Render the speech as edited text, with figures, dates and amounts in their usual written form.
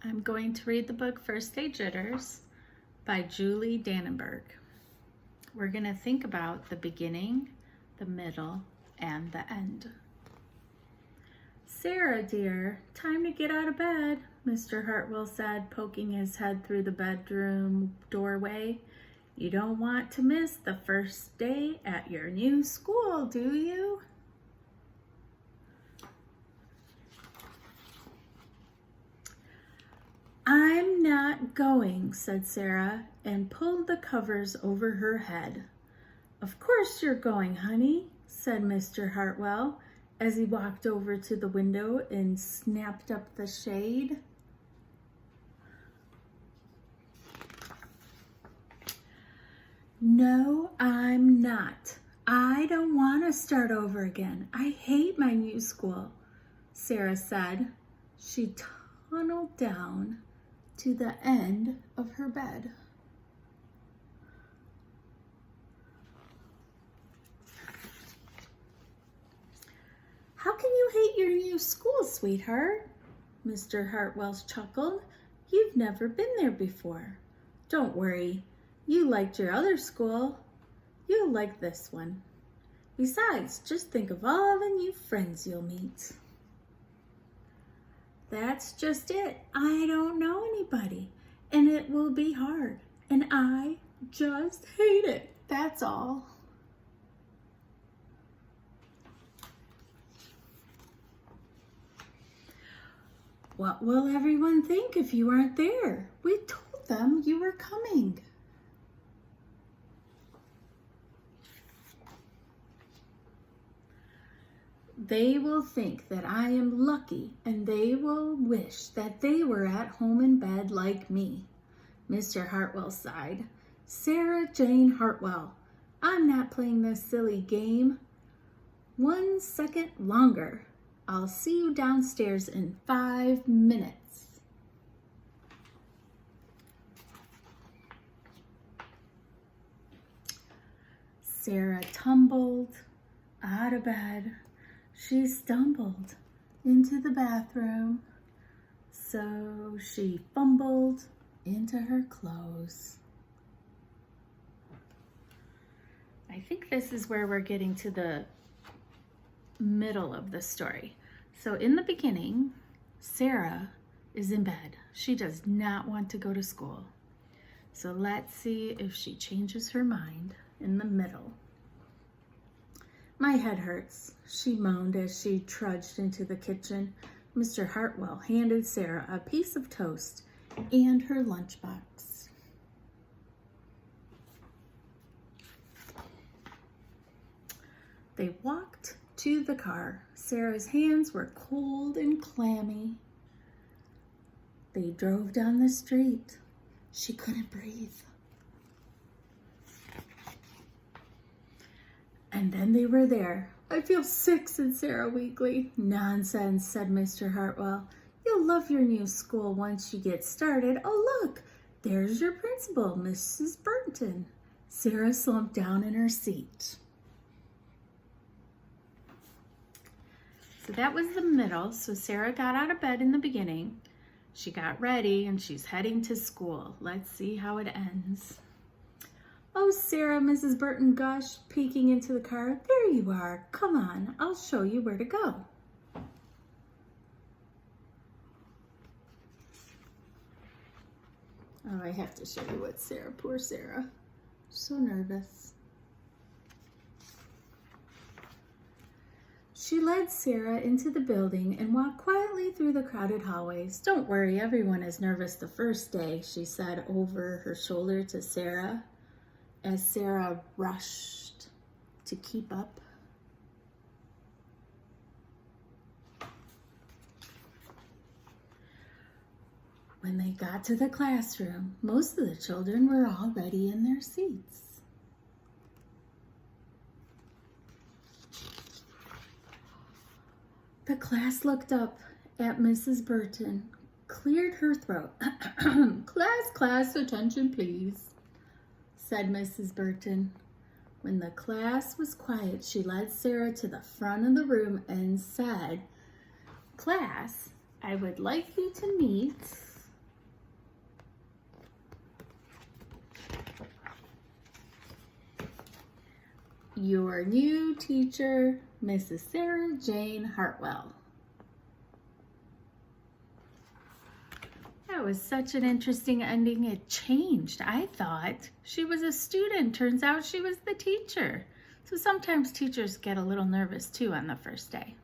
I'm going to read the book First Day Jitters by Julie Dannenberg. We're going to think about the beginning, the middle, and the end. "Sarah, dear, time to get out of bed," Mr. Hartwell said, poking his head through the bedroom doorway. "You don't want to miss the first day at your new school, do you?" "I'm not going," said Sarah, and pulled the covers over her head. "Of course you're going, honey," said Mr. Hartwell, as he walked over to the window and snapped up the shade. "No, I'm not. I don't want to start over again. I hate my new school," Sarah said. She tunneled down to the end of her bed. "How can you hate your new school, sweetheart?" Mr. Hartwell chuckled. "You've never been there before. Don't worry. You liked your other school. You'll like this one. Besides, just think of all the new friends you'll meet." "That's just it. I don't know anybody, and it will be hard, and I just hate it. That's all." "What will everyone think if you aren't there? We told them you were coming." "They will think that I am lucky, and they will wish that they were at home in bed like me," Mr. Hartwell sighed. "Sarah Jane Hartwell, I'm not playing this silly game 1 second longer. I'll see you downstairs in 5 minutes. Sarah tumbled out of bed. She stumbled into the bathroom, so she fumbled into her clothes. I think this is where we're getting to the middle of the story. So in the beginning, Sarah is in bed. She does not want to go to school. So let's see if she changes her mind in the middle. "My head hurts," she moaned as she trudged into the kitchen. Mr. Hartwell handed Sarah a piece of toast and her lunchbox. They walked to the car. Sarah's hands were cold and clammy. They drove down the street. She couldn't breathe. And then they were there. "I feel sick," said Sarah weakly. "Nonsense," said Mr. Hartwell. "You'll love your new school once you get started. Oh, look, there's your principal, Mrs. Burton." Sarah slumped down in her seat. So that was the middle. So Sarah got out of bed in the beginning. She got ready and she's heading to school. Let's see how it ends. "Oh, Sarah," Mrs. Burton gushed, peeking into the car. "There you are. Come on, I'll show you where to go." Oh, I have to show you what Sarah, poor Sarah. So nervous. She led Sarah into the building and walked quietly through the crowded hallways. "Don't worry, everyone is nervous the first day," she said over her shoulder to Sarah, as Sarah rushed to keep up. When they got to the classroom, most of the children were already in their seats. The class looked up at Mrs. Burton, cleared her throat. Class, attention please," said Mrs. Burton. When the class was quiet, she led Sarah to the front of the room and said, "Class, I would like you to meet your new teacher, Mrs. Sarah Jane Hartwell. That was such an interesting ending. It changed. I thought she was a student. Turns out she was the teacher. So sometimes teachers get a little nervous too on the first day.